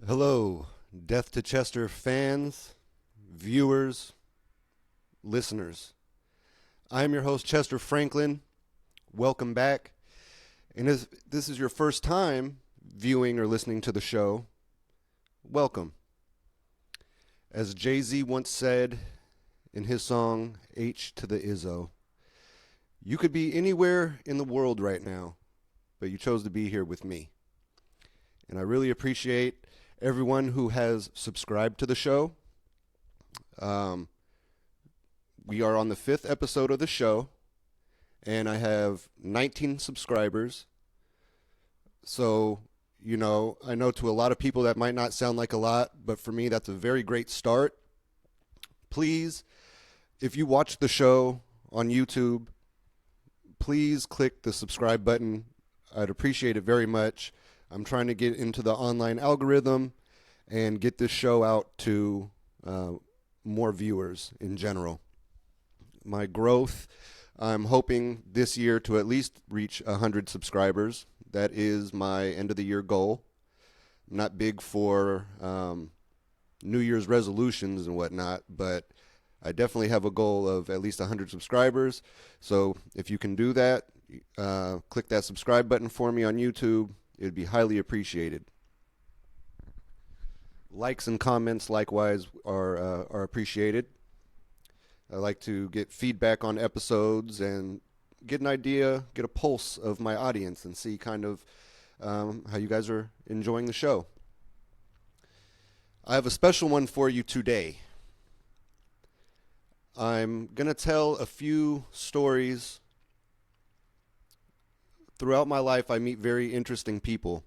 Hello, Death to Chester fans, viewers, listeners. I am your host, Chester Franklin. Welcome back. And if this is your first time viewing or listening to the show, welcome. As Jay-Z once said in his song, H to the Izzo, you could be anywhere in the world right now, but you chose to be here with me. And I really appreciate everyone who has subscribed to the show. We are on the 5th episode of the show, and I have 19 subscribers. So, I know to a lot of people that might not sound like a lot, but for me, that's a very great start. Please, if you watch the show on YouTube, please click the subscribe button. I'd appreciate it very much. I'm trying to get into the online algorithm and get this show out to more viewers in general. My growth, I'm hoping this year to at least reach 100 subscribers. That is my end of the year goal. I'm not big for New Year's resolutions and whatnot, but I definitely have a goal of at least 100 subscribers. So if you can do that, click that subscribe button for me on YouTube. It would be highly appreciated. Likes and comments likewise are appreciated. I like to get feedback on episodes and get an idea, get a pulse of my audience and see kind of how you guys are enjoying the show. I have a special one for you today. I'm going to tell a few stories. Throughout my life, I meet very interesting people.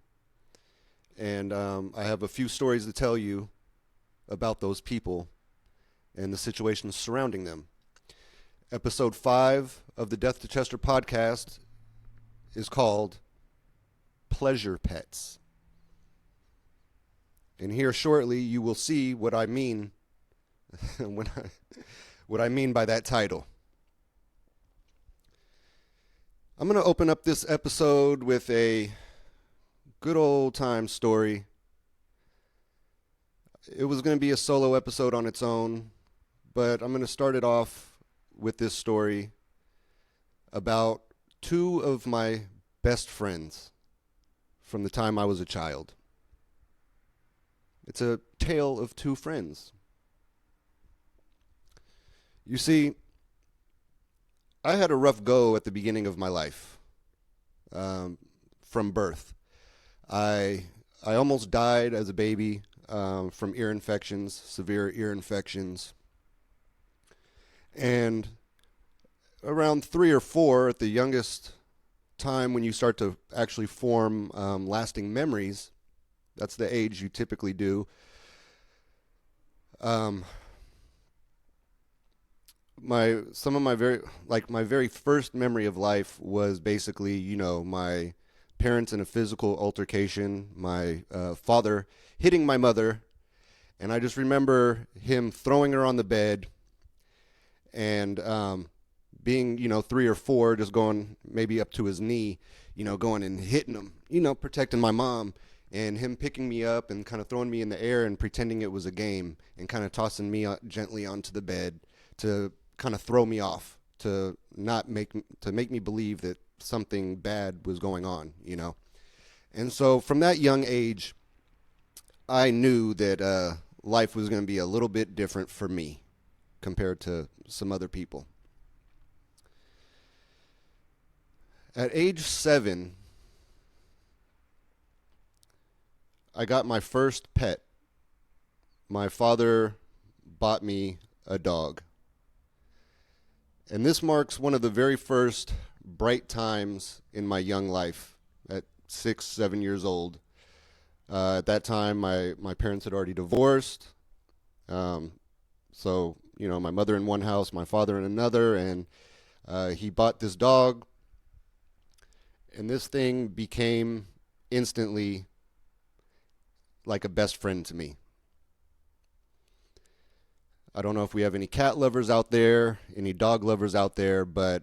And I have a few stories to tell you about those people and the situations surrounding them. Episode 5 of the Death to Chester podcast is called Pleasure Pets. And here shortly you will see what I mean what I mean by that title. I'm going to open up this episode with a good old time story. It was going to be a solo episode on its own, but I'm going to start it off with this story about two of my best friends from the time I was a child. It's a tale of two friends. You see, I had a rough go at the beginning of my life, from birth. I almost died as a baby from ear infections, severe ear infections. And around 3 or 4, at the youngest time when you start to actually form lasting memories, that's the age you typically do. My very first memory of life was basically, my parents in a physical altercation, my father hitting my mother, and I just remember him throwing her on the bed and being, 3 or 4, just going maybe up to his knee, going and hitting him, protecting my mom, and him picking me up and kind of throwing me in the air and pretending it was a game and kind of tossing me gently onto the bed to kind of throw me off, to make me believe that something bad was going on, And so from that young age, I knew that life was going to be a little bit different for me compared to some other people. At age 7, I got my first pet. My father bought me a dog. And this marks one of the very first bright times in my young life at 6, 7 years old. At that time, my parents had already divorced. So, my mother in one house, my father in another, and he bought this dog. And this thing became instantly like a best friend to me. I don't know if we have any cat lovers out there, any dog lovers out there, but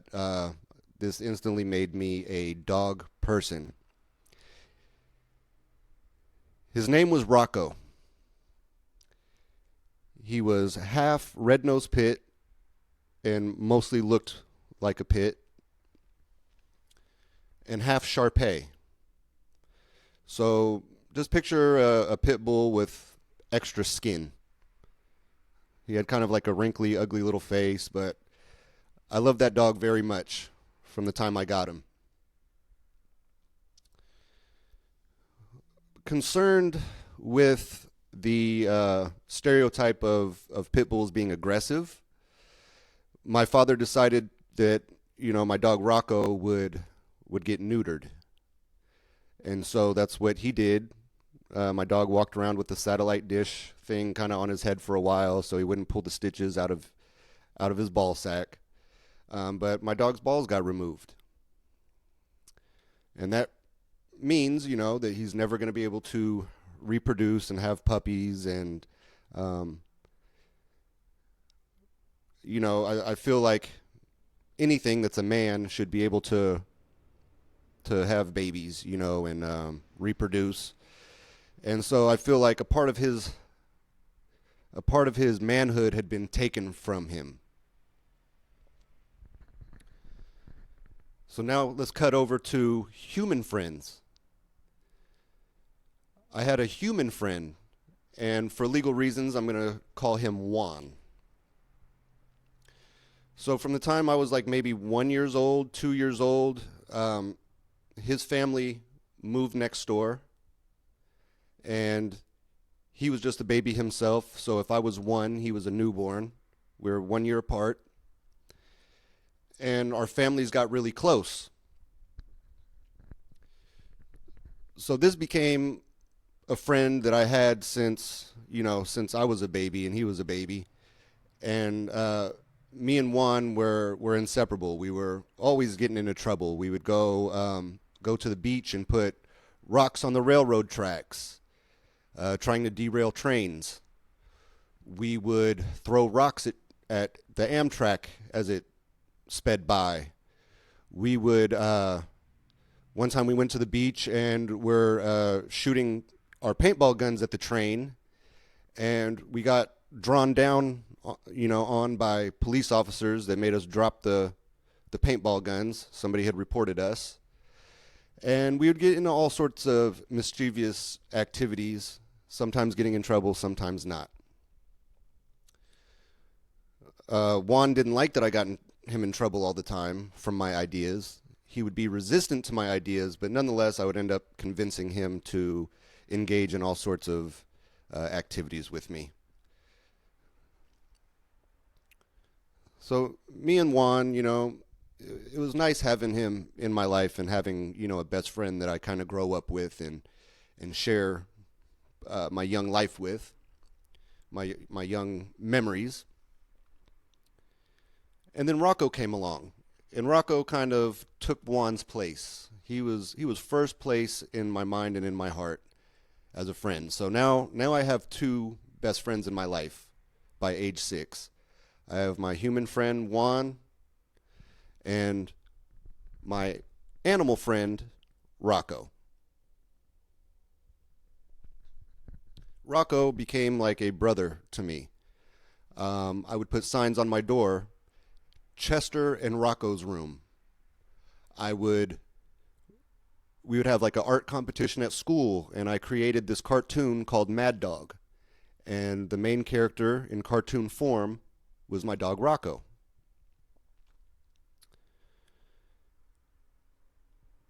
this instantly made me a dog person. His name was Rocko. He was half red-nosed pit and mostly looked like a pit, and half Shar-Pei. So just picture a pit bull with extra skin. He had kind of like a wrinkly, ugly little face, but I love that dog very much from the time I got him. Concerned with the stereotype of pit bulls being aggressive, my father decided that my dog Rocko would get neutered, and so that's what he did. My dog walked around with the satellite dish thing kind of on his head for a while, so he wouldn't pull the stitches out of his ball sack. But my dog's balls got removed, and that means that he's never going to be able to reproduce and have puppies, and I feel like anything that's a man should be able to have babies, and reproduce. And so I feel like a part of his manhood had been taken from him. So now let's cut over to human friends. I had a human friend, and for legal reasons, I'm going to call him Juan. So from the time I was like maybe 1 year old, 2 years old, his family moved next door, and he was just a baby himself. So if I was one, he was a newborn. We were 1 year apart, and our families got really close. So this became a friend that I had since I was a baby and he was a baby, and me and Juan were inseparable. We were always getting into trouble. We would go to the beach and put rocks on the railroad tracks, trying to derail trains. We would throw rocks at the Amtrak as it sped by. We would one time we went to the beach and were shooting our paintball guns at the train, and we got drawn down on by police officers that made us drop the paintball guns. Somebody had reported us, and we would get into all sorts of mischievous activities, sometimes getting in trouble, sometimes not. Juan didn't like that I got him in trouble all the time from my ideas. He would be resistant to my ideas, but nonetheless I would end up convincing him to engage in all sorts of activities with me. So me and Juan, it was nice having him in my life and having, a best friend that I kind of grow up with and share my young life with, my young memories. And then Rocko came along, and Rocko kind of took Juan's place. He was first place in my mind and in my heart as a friend. So now I have two best friends in my life by age 6. I have my human friend Juan and my animal friend Rocko. Rocko became like a brother to me. I would put signs on my door, Chester and Rocco's room. We would have like an art competition at school, and I created this cartoon called Mad Dog. And the main character in cartoon form was my dog Rocko.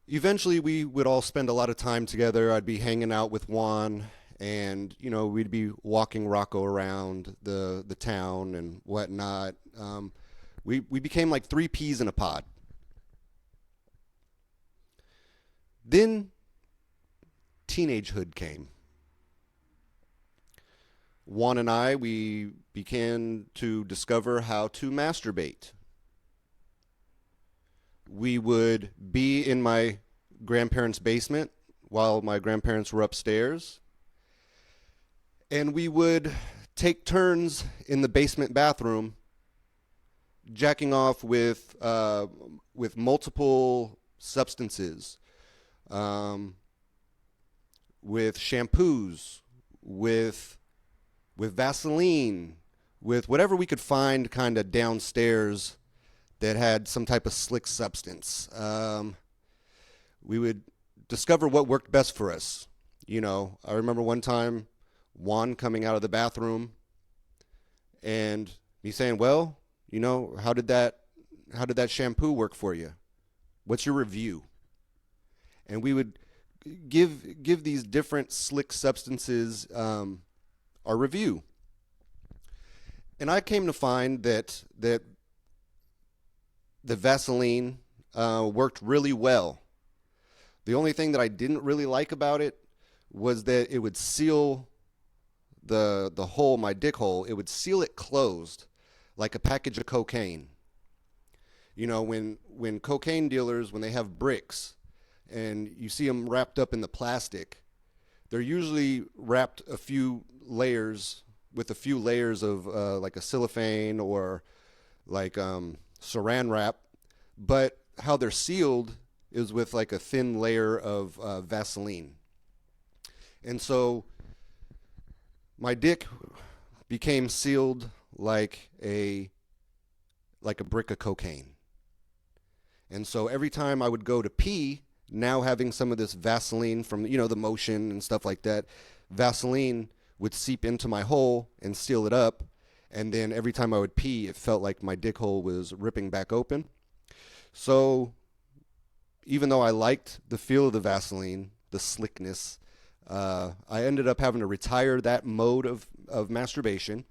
Eventually we would all spend a lot of time together. I'd be hanging out with Juan, and we'd be walking Rocko around the town and whatnot. We became like 3 peas in a pod. Then teenagehood came. Juan and I, we began to discover how to masturbate. We would be in my grandparents' basement while my grandparents were upstairs, and we would take turns in the basement bathroom jacking off with multiple substances, with shampoos, with Vaseline, with whatever we could find kind of downstairs that had some type of slick substance. We would discover what worked best for us. You know, I remember one time Juan coming out of the bathroom and me saying, "Well, you know, how did that shampoo work for you? What's your review?" And we would give these different slick substances our review. And I came to find that the Vaseline worked really well. The only thing that I didn't really like about it was that it would seal the hole, my dick hole. It would seal it closed like a package of cocaine. You know, when cocaine dealers, when they have bricks and you see them wrapped up in the plastic, they're usually wrapped with a few layers of like a cellophane or like saran wrap, but how they're sealed is with like a thin layer of Vaseline. And so my dick became sealed like a brick of cocaine. And so every time I would go to pee, now having some of this Vaseline from, you know, the motion and stuff like that, Vaseline would seep into my hole and seal it up. And then every time I would pee, it felt like my dick hole was ripping back open. So even though I liked the feel of the Vaseline, the slickness, I ended up having to retire that mode of masturbation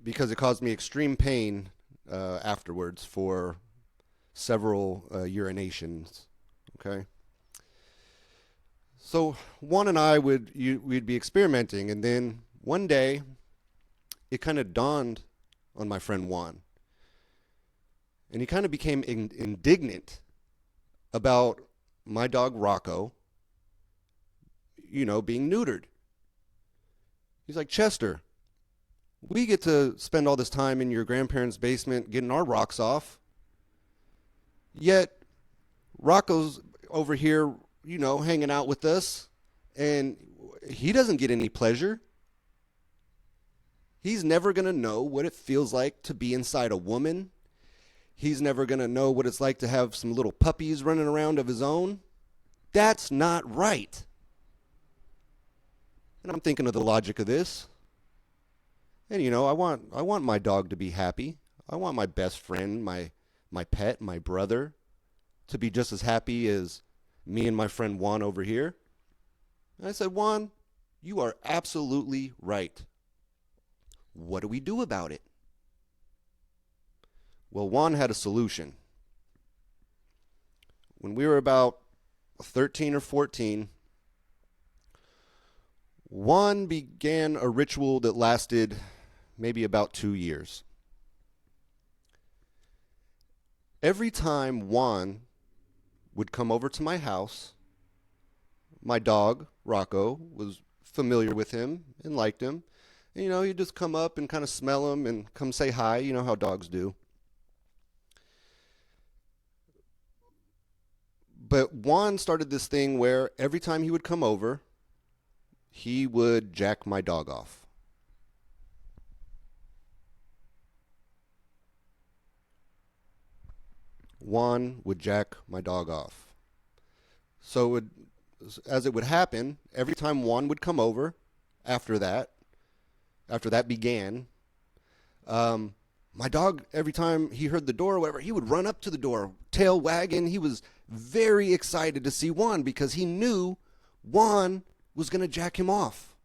because it caused me extreme pain afterwards for several urinations. Okay. So Juan and I we'd be experimenting, and then one day it kind of dawned on my friend Juan, and he kind of became indignant about my dog Rocko, you know, being neutered. He's like, "Chester, we get to spend all this time in your grandparents' basement getting our rocks off, yet Rocco's over here, you know, hanging out with us, and he doesn't get any pleasure. He's never going to know what it feels like to be inside a woman. He's never going to know what it's like to have some little puppies running around of his own. That's not right." And I'm thinking of the logic of this. And, you know, I want my dog to be happy. I want my best friend, my pet, my brother, to be just as happy as me and my friend Juan over here. And I said, "Juan, you are absolutely right. What do we do about it?" Well, Juan had a solution. When we were about 13 or 14, Juan began a ritual that lasted maybe about 2 years. Every time Juan would come over to my house, my dog, Rocko, was familiar with him and liked him. And, you know, he'd just come up and kind of smell him and come say hi. You know how dogs do. But Juan started this thing where every time he would come over, he would jack my dog off. Juan would jack my dog off. So as it would happen, every time Juan would come over after that began, my dog, every time he heard the door or whatever, he would run up to the door, tail wagging. He was very excited to see Juan because he knew Juan was going to jack him off.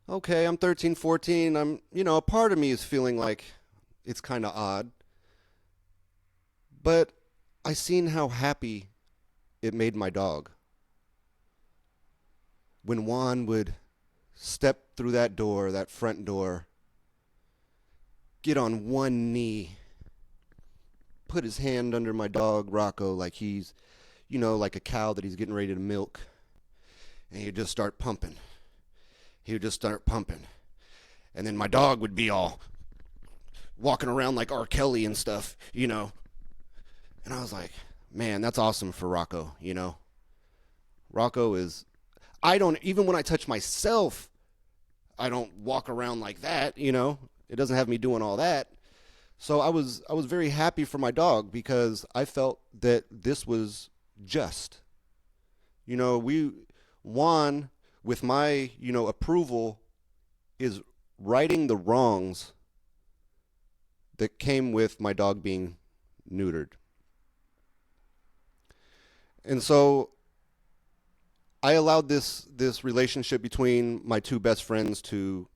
Okay, I'm 13, 14. A part of me is feeling like it's kind of odd. But I seen how happy it made my dog. When Juan would step through that door, that front door, get on one knee, put his hand under my dog, Rocko, like he's, like a cow that he's getting ready to milk. And he'd just start pumping. And then my dog would be all walking around like R. Kelly and stuff, And I was like, man, that's awesome for Rocko, Rocko is, I don't, even when I touch myself, I don't walk around like that, you know? It doesn't have me doing all that. So I was very happy for my dog because I felt that this was just. You know, Juan, with my, approval, is righting the wrongs that came with my dog being neutered. And so I allowed this relationship between my two best friends to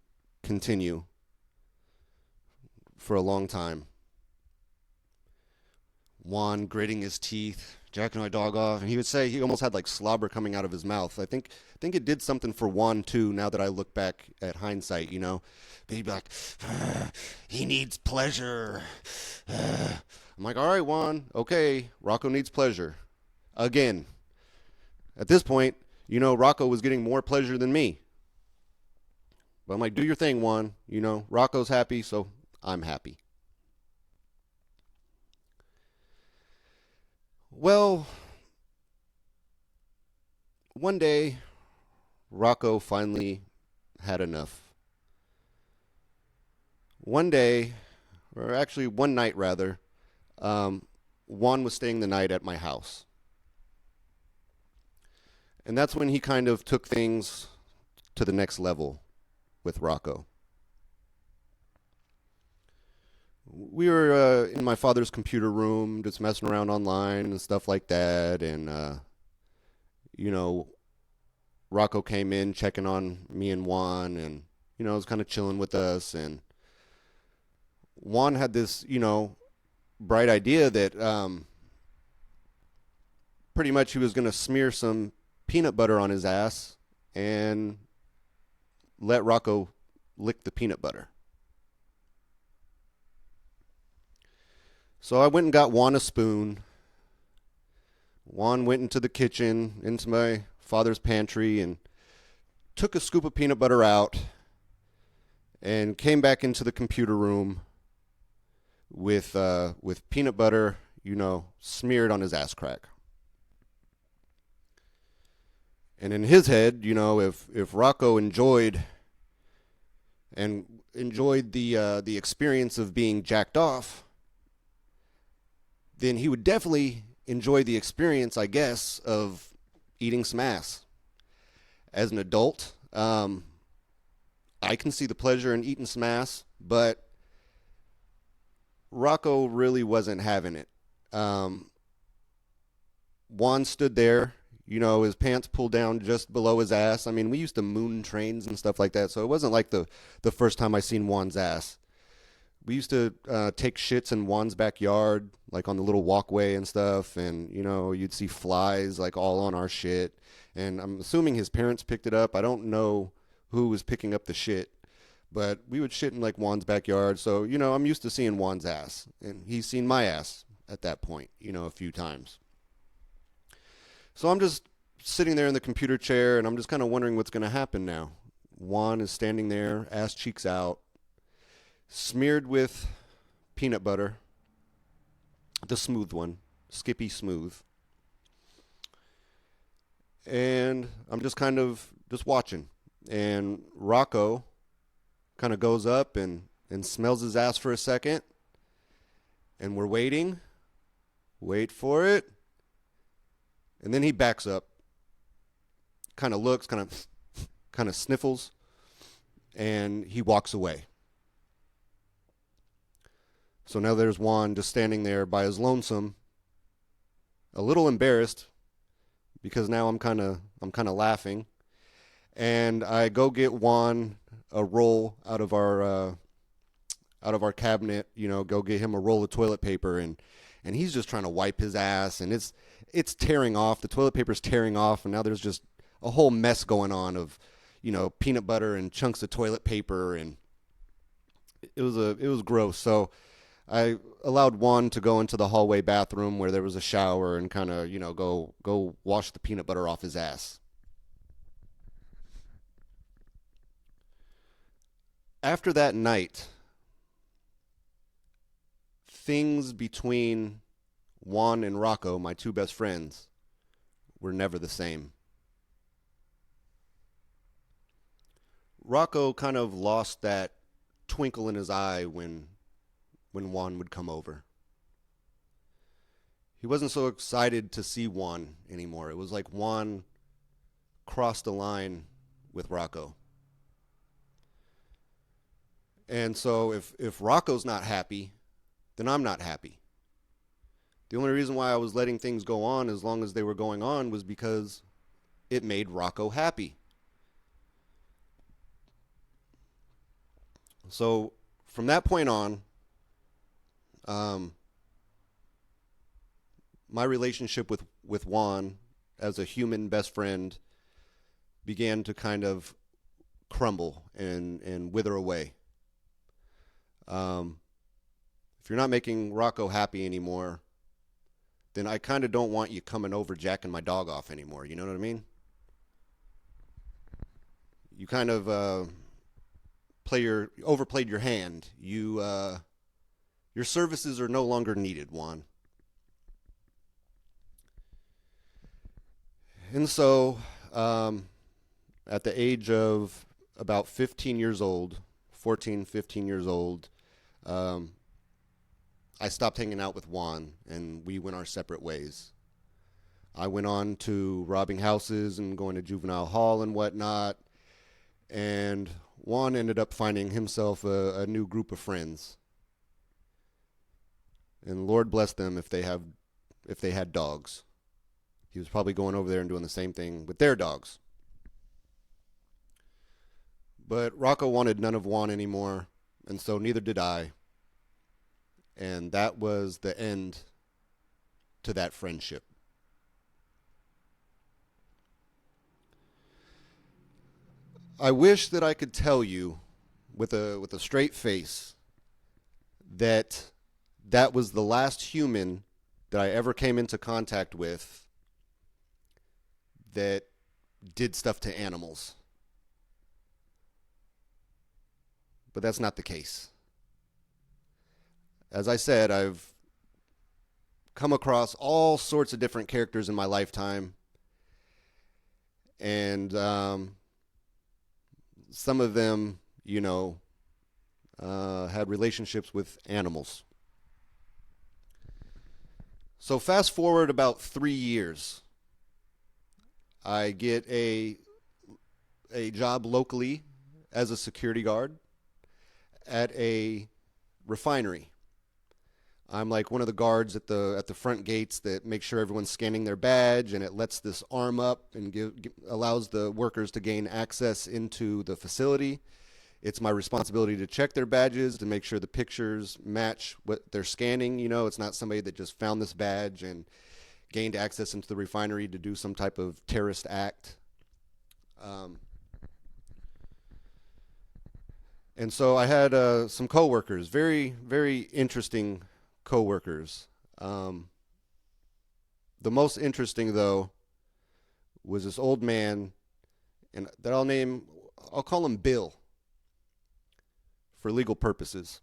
continue for a long time. Juan gritting his teeth, jacking my dog off, and he would say he almost had like slobber coming out of his mouth. I think it did something for Juan too. Now that I look back at hindsight, but he'd be like, he needs pleasure. I'm like, all right, Juan, okay, Rocko needs pleasure again. At this point, Rocko was getting more pleasure than me. But I'm like, do your thing, Juan. Rocco's happy, so I'm happy. Well, one day, Rocko finally had enough. One day, or actually one night rather, Juan was staying the night at my house. And that's when he kind of took things to the next level with Rocko. We were in my father's computer room, just messing around online and stuff like that. And, you know, Rocko came in checking on me and Juan and, was kind of chilling with us. And Juan had this, bright idea that pretty much he was going to smear some peanut butter on his ass and let Rocko lick the peanut butter. So I went and got Juan a spoon. Juan went into the kitchen, into my father's pantry, and took a scoop of peanut butter out and came back into the computer room with peanut butter, smeared on his ass crack. And in his head, if Rocko enjoyed the experience of being jacked off, then he would definitely enjoy the experience, I guess, of eating some ass. As an adult, I can see the pleasure in eating some ass, but Rocko really wasn't having it. Juan stood there, his pants pulled down just below his ass. I mean, we used to moon trains and stuff like that, so it wasn't like the first time I seen Juan's ass. We used to take shits in Juan's backyard, like on the little walkway and stuff, and, you'd see flies, like, all on our shit. And I'm assuming his parents picked it up. I don't know who was picking up the shit, but we would shit in, like, Juan's backyard. So, I'm used to seeing Juan's ass, and he's seen my ass at that point, a few times. So I'm just sitting there in the computer chair, and I'm just kind of wondering what's going to happen now. Juan is standing there, ass cheeks out, smeared with peanut butter, the smooth one, Skippy Smooth. And I'm just kind of just watching. And Rocko kind of goes up and smells his ass for a second. And we're waiting. Wait for it. And then he backs up. Kind of looks, kind of sniffles. And he walks away. So now there's Juan just standing there by his lonesome, a little embarrassed because now I'm kind of laughing, and I go get Juan a roll out of our cabinet, go get him a roll of toilet paper, and he's just trying to wipe his ass, and it's tearing off. The toilet paper's tearing off, and now there's just a whole mess going on of, peanut butter and chunks of toilet paper, and it was gross. So I allowed Juan to go into the hallway bathroom where there was a shower and kind of, go wash the peanut butter off his ass. After that night, things between Juan and Rocko, my two best friends, were never the same. Rocko kind of lost that twinkle in his eye when Juan would come over. He wasn't so excited to see Juan anymore. It was like Juan crossed the line with Rocko. And so if Rocco's not happy, then I'm not happy. The only reason why I was letting things go on as long as they were going on was because it made Rocko happy. So from that point on, my relationship with Juan as a human best friend began to kind of crumble and wither away. If you're not making Rocko happy anymore, then I kind of don't want you coming over jacking my dog off anymore. You know what I mean? You kind of overplayed your hand. Your services are no longer needed, Juan. And so, at the age of about 15 years old, 14, 15 years old, I stopped hanging out with Juan, and we went our separate ways. I went on to robbing houses and going to juvenile hall and whatnot, and Juan ended up finding himself a new group of friends. And Lord bless them if they had dogs. He was probably going over there and doing the same thing with their dogs. But Rocko wanted none of Juan anymore, and so neither did I. And that was the end to that friendship. I wish that I could tell you with a straight face that was the last human that I ever came into contact with that did stuff to animals. But that's not the case. As I said, I've come across all sorts of different characters in my lifetime, and some of them, had relationships with animals. So fast forward about 3 years. I get a job locally as a security guard at a refinery. I'm like one of the guards at the front gates that make sure everyone's scanning their badge, and it lets this arm up and allows the workers to gain access into the facility. It's my responsibility to check their badges, to make sure the pictures match what they're scanning. It's not somebody that just found this badge and gained access into the refinery to do some type of terrorist act. And so I had some coworkers, very, very interesting coworkers. The most interesting, though, was this old man, and that I'll call him Bill for legal purposes.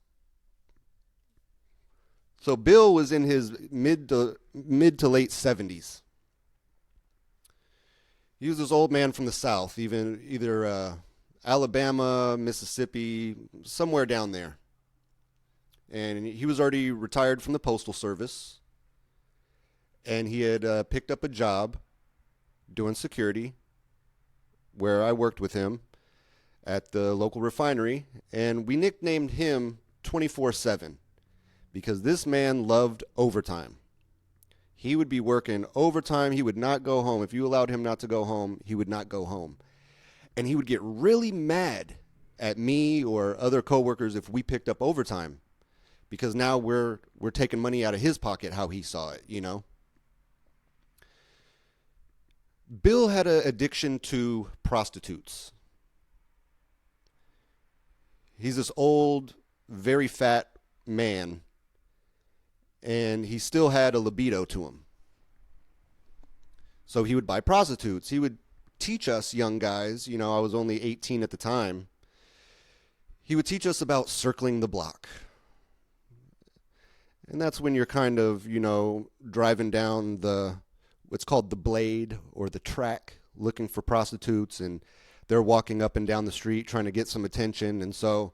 So Bill was in his mid to late 70s. He was this old man from the South, either Alabama, Mississippi, somewhere down there. And he was already retired from the Postal Service. And he had picked up a job doing security where I worked with him at the local refinery. And we nicknamed him 24/7 because this man loved overtime. He would be working overtime. He would not go home. If you allowed him not to go home, he would not go home. And he would get really mad at me or other coworkers if we picked up overtime, because now we're taking money out of his pocket, how he saw it, Bill had an addiction to prostitutes. He's this old, very fat man, and he still had a libido to him. So he would buy prostitutes. He would teach us young guys, I was only 18 at the time. He would teach us about circling the block. And that's when you're kind of, driving down what's called the blade or the track, looking for prostitutes. And they're walking up and down the street trying to get some attention. And so,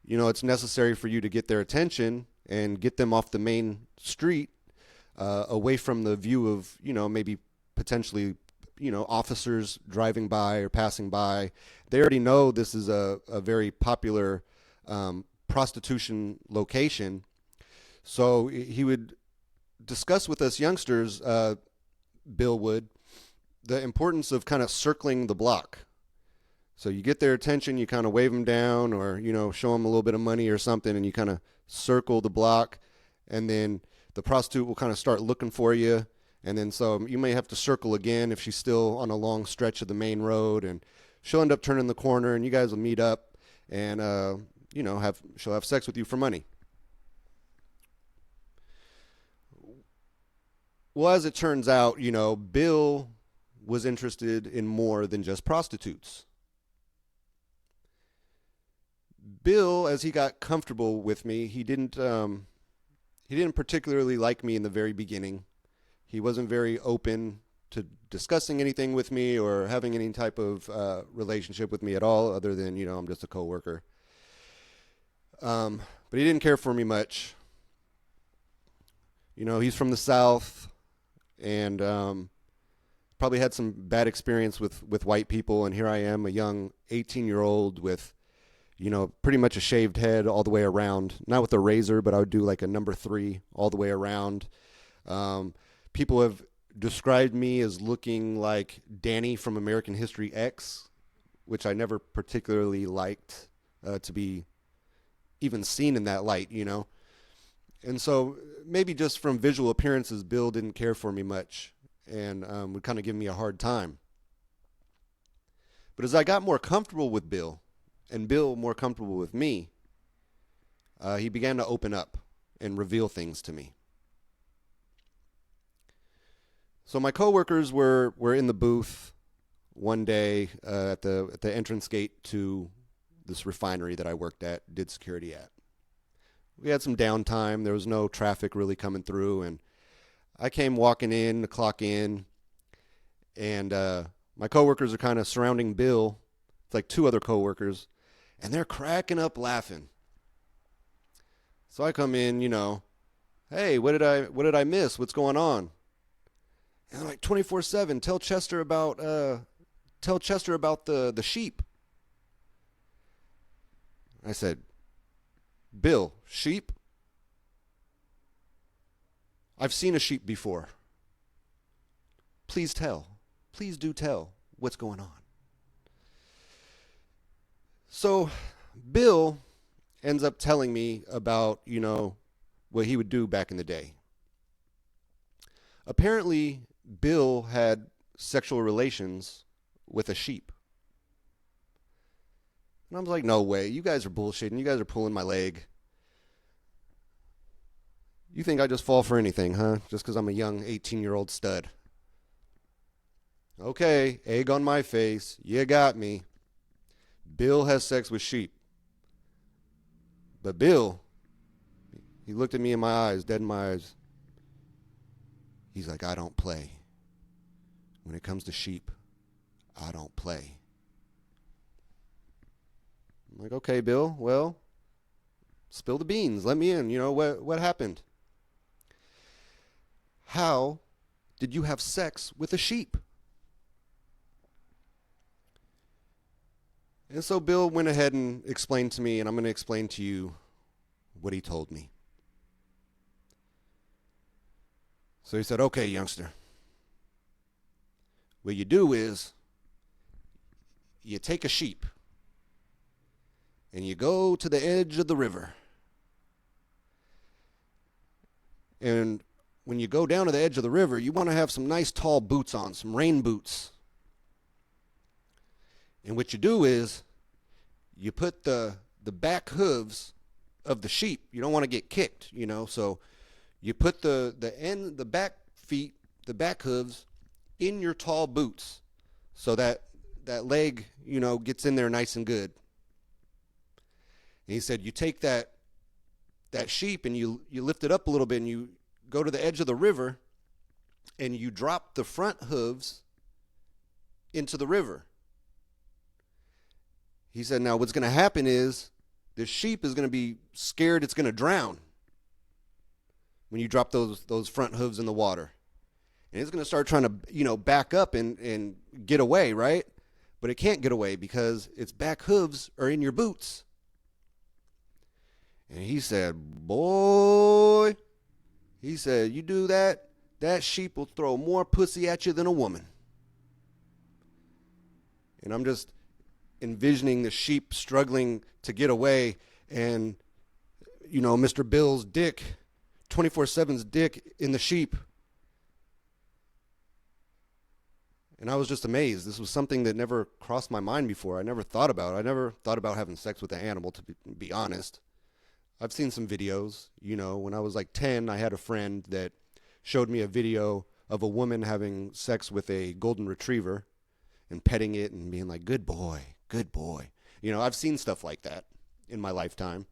it's necessary for you to get their attention and get them off the main street, away from the view of, maybe potentially, officers driving by or passing by. They already know this is a very popular prostitution location. So he would discuss with us youngsters, Bill would, the importance of kind of circling the block. So you get their attention, you kind of wave them down or, show them a little bit of money or something, and you kind of circle the block, and then the prostitute will kind of start looking for you. And then so you may have to circle again if she's still on a long stretch of the main road, and she'll end up turning the corner, and you guys will meet up and, she'll have sex with you for money. Well, as it turns out, Bill was interested in more than just prostitutes. Bill, as he got comfortable with me, he didn't particularly like me in the very beginning. He wasn't very open to discussing anything with me or having any type of relationship with me at all, other than, I'm just a coworker. But he didn't care for me much. He's from the South, and probably had some bad experience with white people, and here I am, a young 18-year-old with, pretty much a shaved head all the way around. Not with a razor, but I would do like a number 3 all the way around. People have described me as looking like Danny from American History X, which I never particularly liked to be even seen in that light, And so maybe just from visual appearances, Bill didn't care for me much and would kind of give me a hard time. But as I got more comfortable with Bill, and Bill more comfortable with me, he began to open up and reveal things to me. So my coworkers were in the booth one day at the entrance gate to this refinery that I worked at, did security at. We had some downtime. There was no traffic really coming through, and I came walking in to clock in, and my coworkers are kind of surrounding Bill. It's like 2 other coworkers, and they're cracking up laughing. So I come in, hey, what did I miss? What's going on? And they're like, 24/7, tell Chester about the sheep. I said, Bill, sheep? I've seen a sheep before. Please do tell what's going on. So Bill ends up telling me about, what he would do back in the day. Apparently, Bill had sexual relations with a sheep. And I was like, no way. You guys are bullshitting. You guys are pulling my leg. You think I just fall for anything, huh? Just because I'm a young 18-year-old stud. Okay, egg on my face. You got me. Bill has sex with sheep. But Bill, he looked at me in my eyes, dead in my eyes. He's like, I don't play. When it comes to sheep, I don't play. I'm like, okay, Bill, well, spill the beans. Let me in. What happened? How did you have sex with a sheep? And so Bill went ahead and explained to me, and I'm going to explain to you what he told me. So he said, okay, youngster, what you do is you take a sheep and you go to the edge of the river. And when you go down to the edge of the river, you want to have some nice tall boots on, some rain boots. And what you do is you put the back hooves of the sheep. You don't want to get kicked, so you put the back feet, the back hooves in your tall boots so that leg, gets in there nice and good. And he said, you take that sheep and you lift it up a little bit and you go to the edge of the river and you drop the front hooves into the river. He said, now what's going to happen is this sheep is going to be scared it's going to drown when you drop those front hooves in the water. And it's going to start trying to, back up and get away, right? But it can't get away because its back hooves are in your boots. And he said, boy, he said, you do that, that sheep will throw more pussy at you than a woman. And I'm just envisioning the sheep struggling to get away, and, Mr. Bill's dick, 24/7's dick in the sheep. And I was just amazed. This was something that never crossed my mind before. I never thought about it. I never thought about having sex with an animal, to be honest. I've seen some videos. When I was like 10, I had a friend that showed me a video of a woman having sex with a golden retriever and petting it and being like, good boy, good boy. I've seen stuff like that in my lifetime.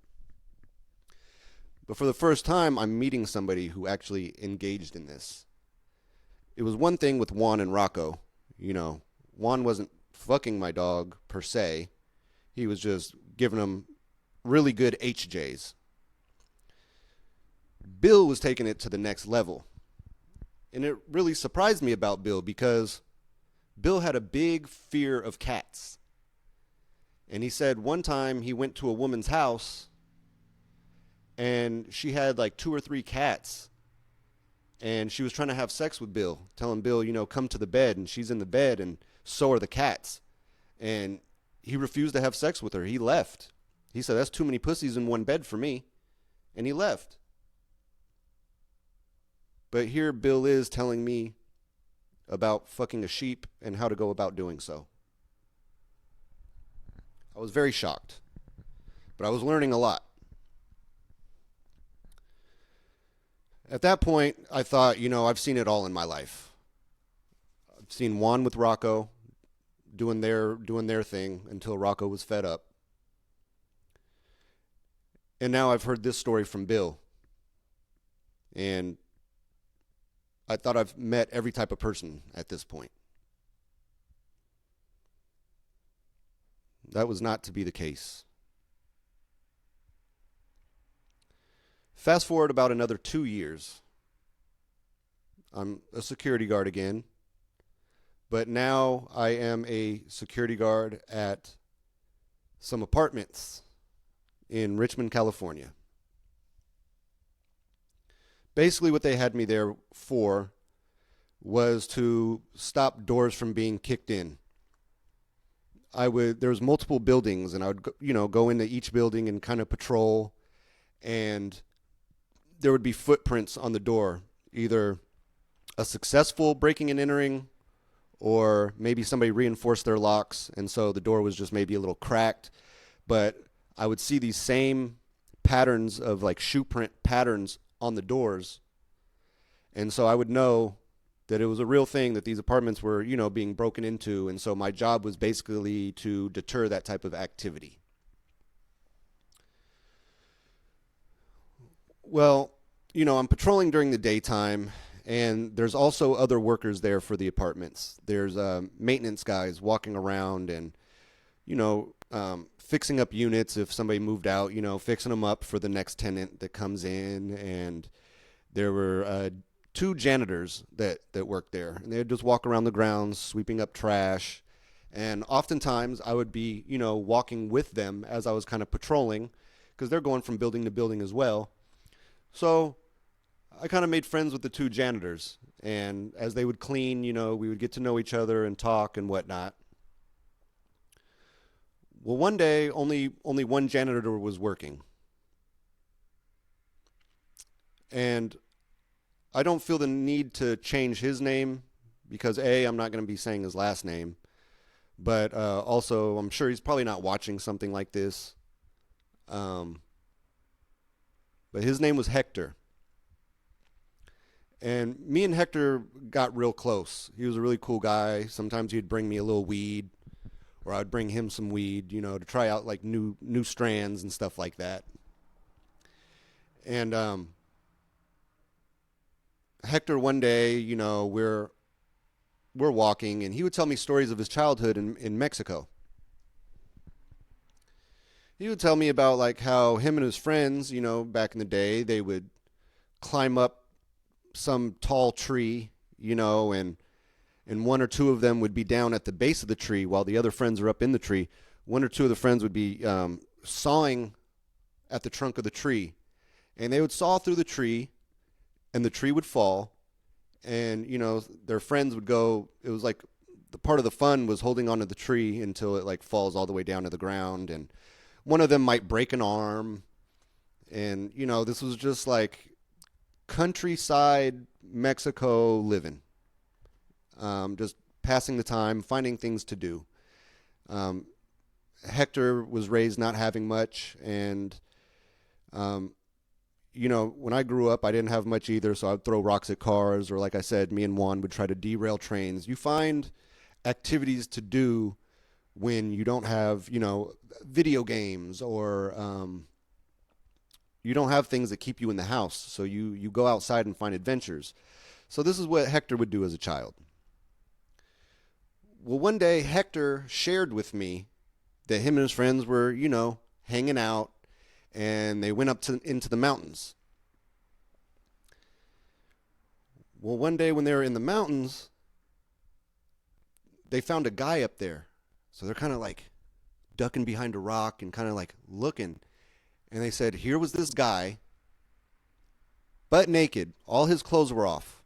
But for the first time, I'm meeting somebody who actually engaged in this. It was one thing with Juan and Rocko. Juan wasn't fucking my dog per se. He was just giving him really good HJs. Bill was taking it to the next level. And it really surprised me about Bill because Bill had a big fear of cats. And he said one time he went to a woman's house and she had like 2 or 3 cats. And she was trying to have sex with Bill, telling Bill, come to the bed. And she's in the bed, and so are the cats. And he refused to have sex with her. He left. He said, that's too many pussies in one bed for me. And he left. But here Bill is telling me about fucking a sheep and how to go about doing so. I was very shocked. But I was learning a lot. At that point, I thought, I've seen it all in my life. I've seen Juan with Rocko doing their thing until Rocko was fed up. And now I've heard this story from Bill. And I thought I've met every type of person at this point. That was not to be the case. Fast forward about another 2 years. I'm a security guard again. But now I am a security guard at some apartments in Richmond, California. Basically what they had me there for was to stop doors from being kicked in. There was multiple buildings, and I would go into each building and kind of patrol, and there would be footprints on the door, either a successful breaking and entering, or maybe somebody reinforced their locks, and so the door was just maybe a little cracked. But I would see these same patterns of like shoe print patterns on the doors, and so I would know that it was a real thing, that these apartments were, being broken into, and so my job was basically to deter that type of activity. Well, I'm patrolling during the daytime, and there's also other workers there for the apartments. There's maintenance guys walking around and, fixing up units if somebody moved out, fixing them up for the next tenant that comes in. And there were 2 janitors that worked there, and they would just walk around the grounds sweeping up trash. And oftentimes I would be, walking with them as I was kind of patrolling, because they're going from building to building as well. So I kind of made friends with the 2 janitors, and as they would clean, we would get to know each other and talk and whatnot. Well, one day, only one janitor was working. And I don't feel the need to change his name because, A, I'm not going to be saying his last name, but also I'm sure he's probably not watching something like this. But his name was Hector. And me and Hector got real close. He was a really cool guy. Sometimes he'd bring me a little weed, or I'd bring him some weed, to try out like new strands and stuff like that. And Hector, one day, we're walking, and he would tell me stories of his childhood in Mexico. He would tell me about like how him and his friends, back in the day, they would climb up some tall tree, and one or two of them would be down at the base of the tree while the other friends are up in the tree. One or two of the friends would be sawing at the trunk of the tree, and they would saw through the tree, and the tree would fall, and their friends would go. It was like the part of the fun was holding onto the tree until it like falls all the way down to the ground, and one of them might break an arm, and this was just like countryside Mexico living, just passing the time, finding things to do. Hector was raised not having much, and when I grew up, I didn't have much either, so I'd throw rocks at cars, or like I said, me and Juan would try to derail trains. You find activities to do when you don't have, video games, or you don't have things that keep you in the house, so you go outside and find adventures. So this is what Hector would do as a child. Well, one day Hector shared with me that him and his friends were, hanging out, and they went up into the mountains. Well, one day when they were in the mountains, they found a guy up there. So they're kind of like ducking behind a rock and kind of like looking. And they said, here was this guy, butt naked. All his clothes were off.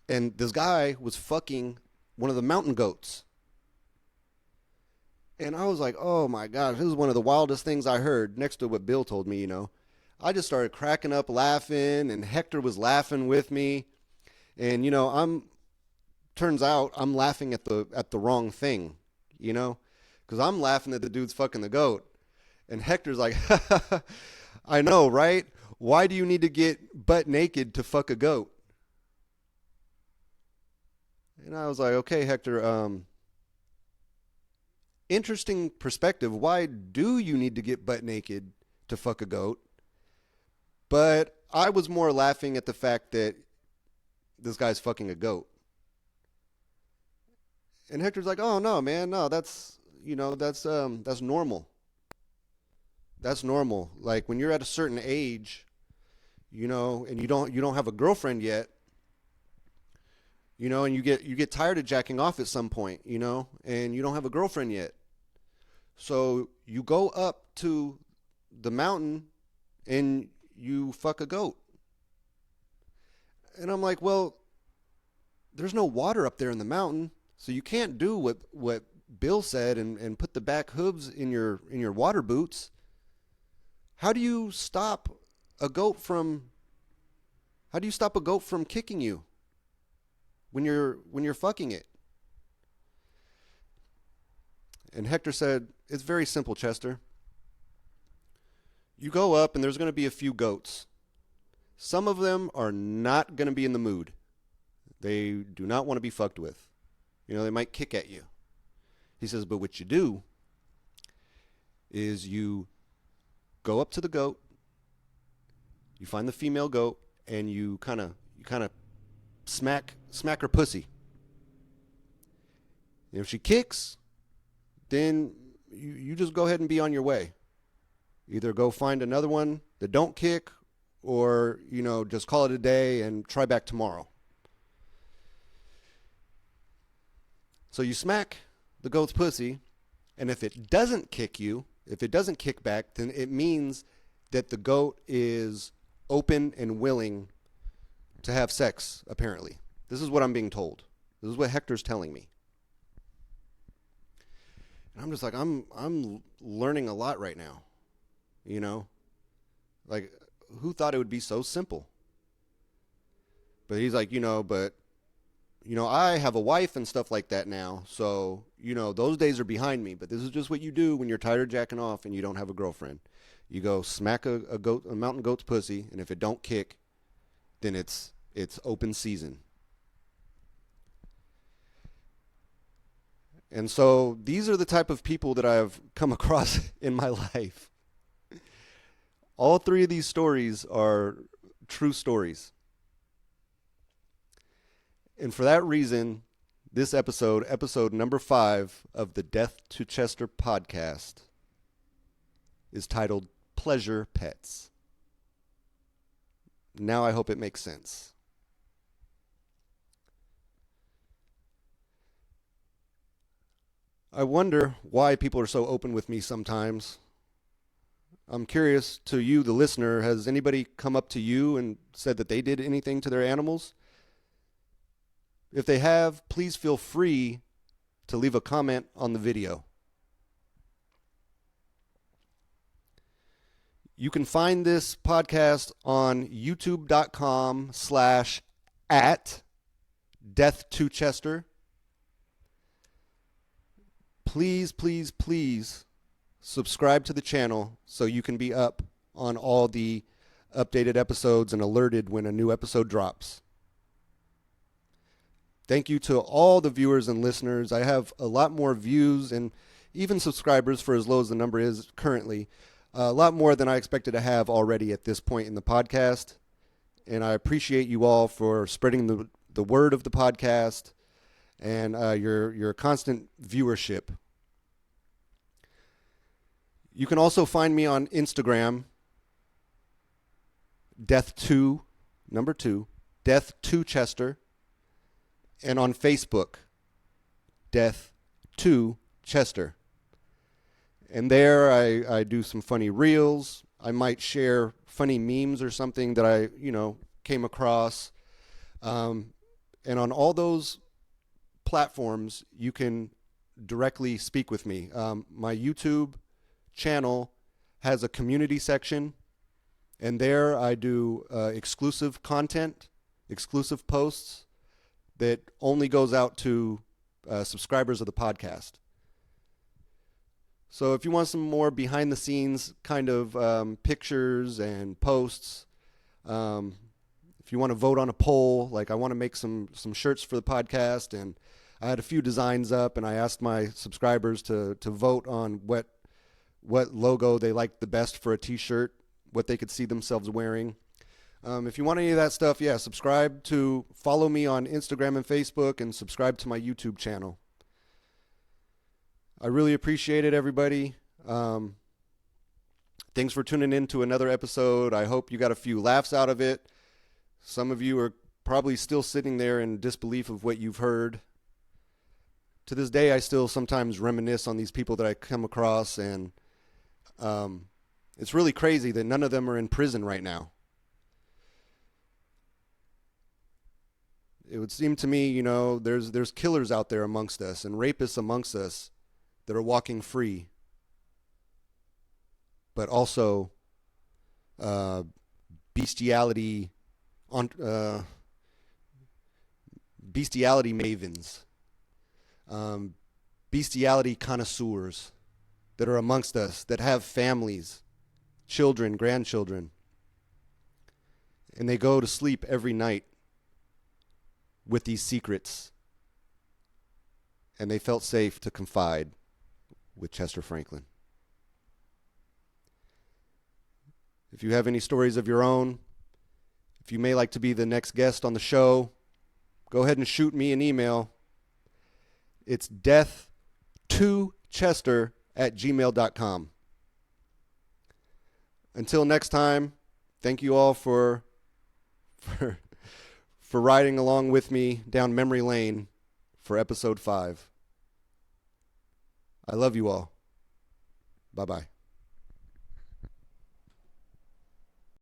And this guy was fucking one of the mountain goats. And I was like, oh my gosh, this is one of the wildest things I heard, next to what Bill told me, I just started cracking up laughing, and Hector was laughing with me. And, turns out I'm laughing at the wrong thing, because I'm laughing that the dude's fucking the goat. And Hector's like, I know, right? Why do you need to get butt naked to fuck a goat? And I was like, okay, Hector, interesting perspective. Why do you need to get butt naked to fuck a goat? But I was more laughing at the fact that this guy's fucking a goat. And Hector's like, oh no, man, no, that's normal. That's normal. Like when you're at a certain age, and you don't have a girlfriend yet, and you get tired of jacking off at some point, and you don't have a girlfriend yet. So you go up to the mountain and you fuck a goat. And I'm like, well, there's no water up there in the mountain, so you can't do what Bill said and put the back hooves in your water boots. How do you stop a goat from kicking you when you're fucking it? And Hector said, it's very simple, Chester. You go up and there's going to be a few goats. Some of them are not going to be in the mood. They do not want to be fucked with. They might kick at you. He says, but what you do is you go up to the goat, you find the female goat, and you kind of smack her pussy. And if she kicks, then you just go ahead and be on your way. Either go find another one that don't kick, or just call it a day and try back tomorrow. So you smack the goat's pussy, and if it doesn't kick back, then it means that the goat is open and willing to have sex, apparently. This is what I'm being told. This is what Hector's telling me. And I'm just like, I'm learning a lot right now. Like, who thought it would be so simple? But he's like, I have a wife and stuff like that now. So, those days are behind me. But this is just what you do when you're tired of jacking off and you don't have a girlfriend. You go smack a mountain goat's pussy, and if it don't kick, then it's open season. And so these are the type of people that I've come across in my life. All three of these stories are true stories. And for that reason, this episode number 5 of the Death to Chester podcast, is titled Pleasure Pets. Now I hope it makes sense. I wonder why people are so open with me sometimes. I'm curious to you, the listener, has anybody come up to you and said that they did anything to their animals? If they have, please feel free to leave a comment on the video. You can find this podcast on youtube.com/@Death2Chester. Please, please, please subscribe to the channel so you can be up on all the updated episodes and alerted when a new episode drops. Thank you to all the viewers and listeners. I have a lot more views and even subscribers, for as low as the number is currently. A lot more than I expected to have already at this point in the podcast. And I appreciate you all for spreading the word of the podcast and your constant viewership. You can also find me on Instagram, Death2, number 2, Death2Chester, and on Facebook, Death2Chester. And there I do some funny reels. I might share funny memes or something that I, came across. And on all those platforms, you can directly speak with me. My YouTube channel has a community section, and there I do exclusive content, exclusive posts that only goes out to subscribers of the podcast. So if you want some more behind the scenes kind of pictures and posts, if you want to vote on a poll, like I want to make some shirts for the podcast, and I had a few designs up, and I asked my subscribers to vote on what logo they liked the best for a t-shirt, what they could see themselves wearing. If you want any of that stuff, follow me on Instagram and Facebook, and subscribe to my YouTube channel. I really appreciate it, everybody. Thanks for tuning in to another episode. I hope you got a few laughs out of it. Some of you are probably still sitting there in disbelief of what you've heard. To this day, I still sometimes reminisce on these people that I come across, and it's really crazy that none of them are in prison right now. It would seem to me, there's killers out there amongst us and rapists amongst us that are walking free, but also bestiality mavens, bestiality connoisseurs that are amongst us, that have families, children, grandchildren, and they go to sleep every night with these secrets, and they felt safe to confide with Chester Franklin. If you have any stories of your own, if you may like to be the next guest on the show, go ahead and shoot me an email. It's death2chester@gmail.com. Until next time, thank you all for riding along with me down memory lane for episode 5. I love you all. Bye-bye.